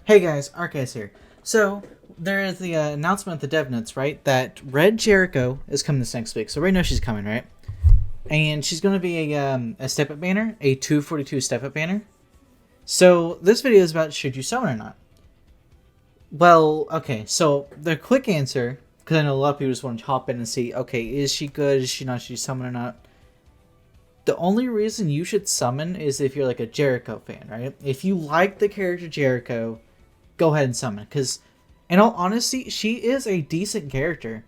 Hey guys, Arcus here. So, there is the announcement at the dev notes, right? That Red Jericho is coming this next week. So, right now she's coming, right? And she's going to be a step up banner, a 242 step up banner. So, this video is about should you summon or not? Well, okay, so the quick answer, because I know a lot of people just want to hop in and see, okay, is she good? Is she not? Should you summon or not? The only reason you should summon is if you're like a Jericho fan, right? If you like the character Jericho, go ahead and summon. Because, in all honesty, she is a decent character.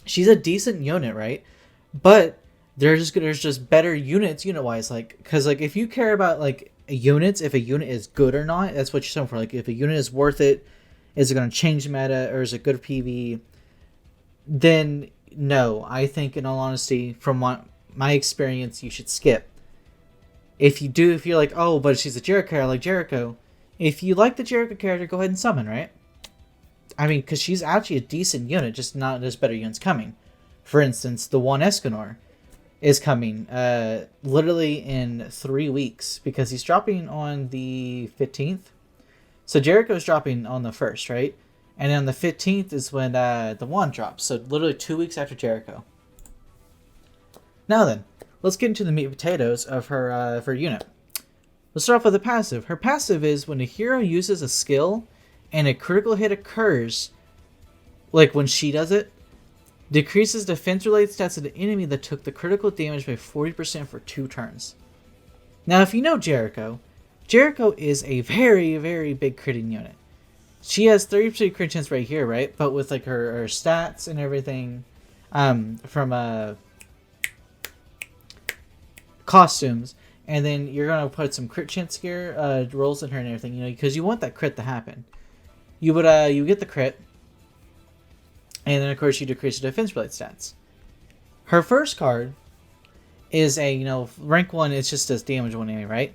She's a decent unit, right? But there's just better units unit wise. Like, because like if you care about like units, if a unit is good or not, that's what you're summon for. Like, if a unit is worth it, is it going to change meta or is it good PV? Then no, I think in all honesty, from my experience, you should skip. If you're like, oh, but she's a Jericho, I like Jericho. If you like the Jericho character, go ahead and summon, right? I mean, because she's actually a decent unit, just not as better units coming. For instance, the one Escanor is coming literally in 3 weeks because he's dropping on the 15th. So Jericho's dropping on the 1st, right? And then on the 15th is when the one drops. So literally 2 weeks after Jericho. Now then, let's get into the meat and potatoes of her unit. Let's start off with the passive. Her passive is when a hero uses a skill and a critical hit occurs, like when she does it, decreases defense-related stats of the enemy that took the critical damage by 40% for 2 turns. Now, if you know Jericho, Jericho is a very, very big critting unit. She has 30% crit chance right here, right? But with like her stats and everything from costumes, and then you're gonna put some crit chance here rolls in her and everything, you know, because you want that crit to happen. You would you get the crit, and then of course you decrease the defense related stats. Her first card is a rank 1. It's just does damage one enemy, right?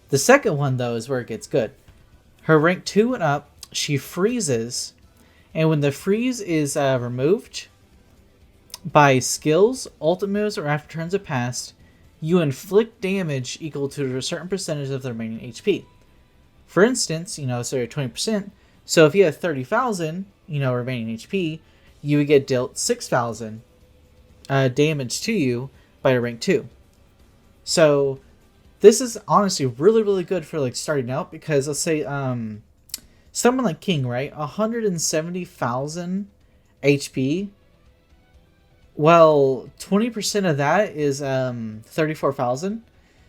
The second one though is where it gets good. Her rank 2 and up, she freezes, and when the freeze is removed by skills, ultimate moves, or after turns have passed, you inflict damage equal to a certain percentage of the remaining HP. For instance, so you're 20%. So if you have 30,000, remaining HP, you would get dealt 6,000 damage to you by a rank 2. So this is honestly really, really good for like starting out because let's say someone like King, right? 170,000 HP. Well, 20% of that is 34,000.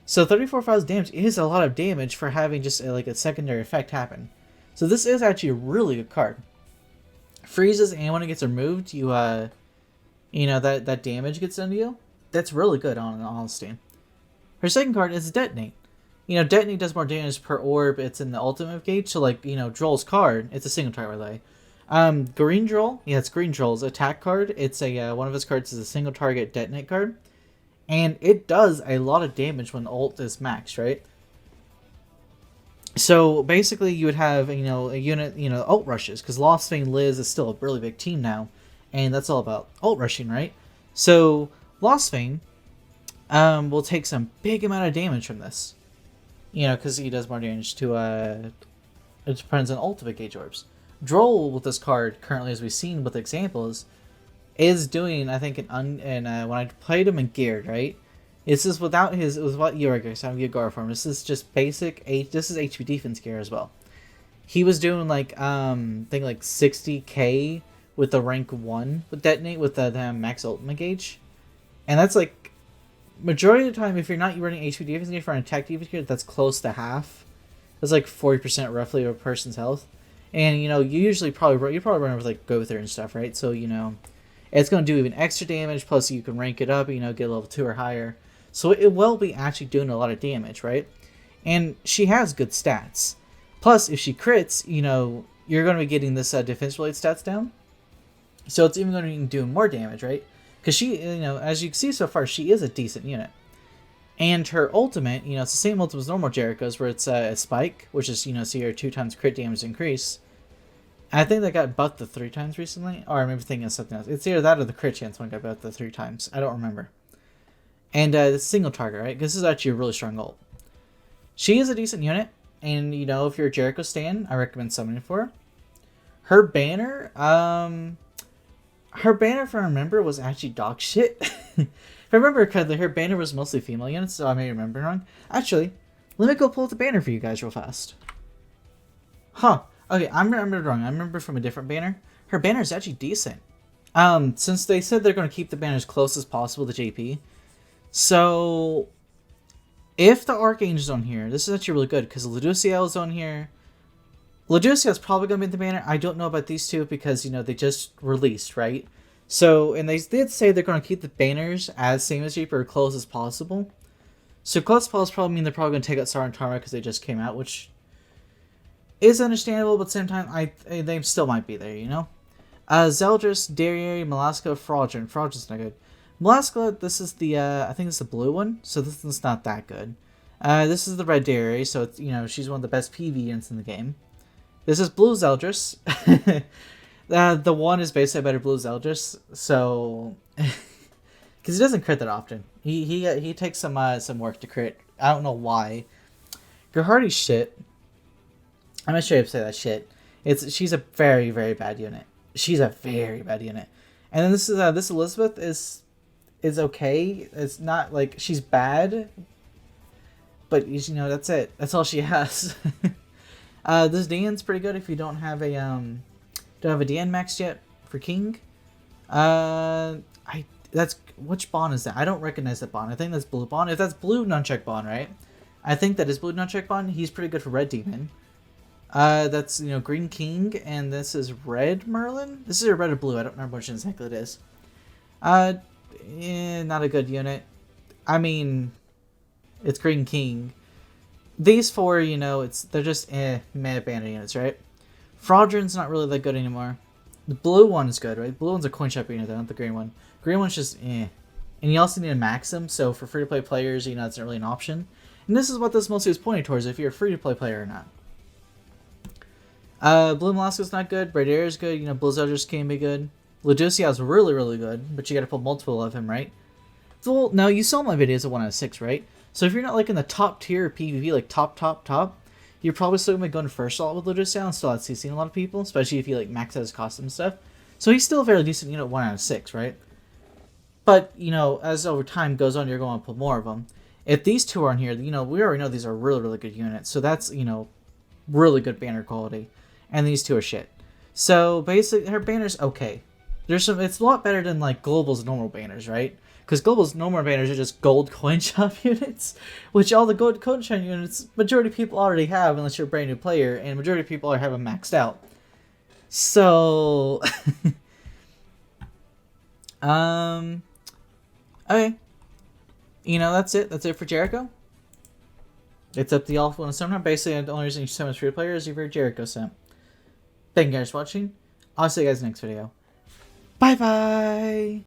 So 34,000 damage is a lot of damage for having just like a secondary effect happen. So this is actually a really good card. Freezes, and when it gets removed, you that damage gets done to you. That's really good, on honesty. Her second card is Detonate. Detonate does more damage per orb. It's in the ultimate gauge. So like Droll's card, it's a single target relay. Green Droll, it's Green Droll's attack card. It's a one of his cards is a single target detonate card, and it does a lot of damage when ult is maxed, right? So basically, you would have a unit ult rushes because Lost Vein Liz is still a really big team now, and that's all about ult rushing, right? So Lost Vein will take some big amount of damage from this, because he does more damage to it depends on ultimate gauge orbs. Droll with this card currently, as we've seen with examples, is doing I think when I played him in geared, right? This is without what Jericho Gar form. This is just basic this is HP defense gear as well. He was doing like I think like 60k with the rank 1 with detonate with the max ultimate gauge, and that's like majority of the time if you're not running HP defense gear for an attack defense gear, that's close to half. That's like 40% roughly of a person's health. And you usually probably run with like Gother and stuff, right? So it's going to do even extra damage. Plus you can rank it up, get level 2 or higher. So it will be actually doing a lot of damage, right? And she has good stats. Plus if she crits, you're going to be getting this defense related stats down. So it's even going to be doing more damage, right? Because she, as you can see so far, she is a decent unit. And her ultimate, it's the same ultimate as normal Jericho's, where it's a spike, which is, see her 2 times crit damage increase. I think that got buffed the 3 times recently, or maybe thinking of something else. It's either that or the crit chance one got buffed the 3 times. I don't remember. And the single target, right? This is actually a really strong ult. She is a decent unit. And, you know, if you're a Jericho stan, I recommend summoning for her. Her banner, if I remember, was actually dog shit. If I remember correctly, her banner was mostly female units, so I may remember wrong. Actually, let me go pull up the banner for you guys real fast. Huh. Okay, I remembered wrong. I remember from a different banner. Her banner is actually decent. Since they said they're going to keep the banner as close as possible to JP. So, if the Archangel's on here, this is actually really good, because Luduciel is on here. Luduciel is probably going to be in the banner. I don't know about these two, because, you know, they just released, right? So, and they did say they're going to keep the banners as same as JP or close as possible. So, close as possible probably mean they're probably going to take out Sar and Tarma because they just came out, which is understandable, but at the same time, they still might be there, you know? Zeldris, Darier, Malaska, Fraudulent. Fraudulent's not good. Malaska, this is the, I think it's the blue one, so this one's not that good. This is the red Darier, so it's, you know, she's one of the best PV units in the game. This is blue Zeldris. The one is basically a better blue Zeldris, so... Because he doesn't crit that often. He takes some work to crit. I don't know why. Gerhardi's shit. I'm not sure if I say that shit. She's a very, very bad unit. She's a very bad unit. And then this Elizabeth is okay. It's not like she's bad, but you know that's it. That's all she has. This Dian's pretty good if you don't have a Dian maxed yet for King. Which Bond is that? I don't recognize that Bond. I think that's blue Bond. If that's blue Nunchuck Bond, right? I think that is blue Nunchuck Bond. He's pretty good for red Demon. That's, you know, Green King, and this is Red Merlin? This is a red or blue, I don't remember which exactly it is. Not a good unit. I mean, it's Green King. These four, you know, they're just meh banner units, right? Fraudulent's not really that good anymore. The blue one is good, right? The blue one's a coin shop unit, though, not the green one. Green one's just eh. And you also need to max them, so for free-to-play players, you know, it's not really an option. And this is what this mostly is pointing towards, if you're a free-to-play player or not. Blue Malaska's not good. Red Air is good. You know, Blue Zeldris can be good. Luduciel's really, really good, but you gotta put multiple of him, right? So, now, you saw my videos of 1 out of 6, right? So if you're not, like, in the top tier of PvP, like, top, you're probably still gonna be going first slot with Luduciel and still CCing a lot of people, especially if you, like, max out his costume and stuff. So he's still a fairly decent unit 1 out of 6, right? But, you know, as over time goes on, you're going to put more of them. If these two are in here, you know, we already know these are really, really good units. So that's, you know, really good banner quality. And these two are shit. So basically, her banner's okay. It's a lot better than like Global's normal banners, right? Because Global's normal banners are just gold coin shop units, which all the gold coin shop units, majority of people already have, unless you're a brand new player, and majority of people have them maxed out. So, okay. You know, that's it. That's it for Jericho. It's up to y'all if you want to summon. Basically, the only reason you summon free player is if you're a Jericho simp. Thank you guys for watching. I'll see you guys in the next video. Bye bye!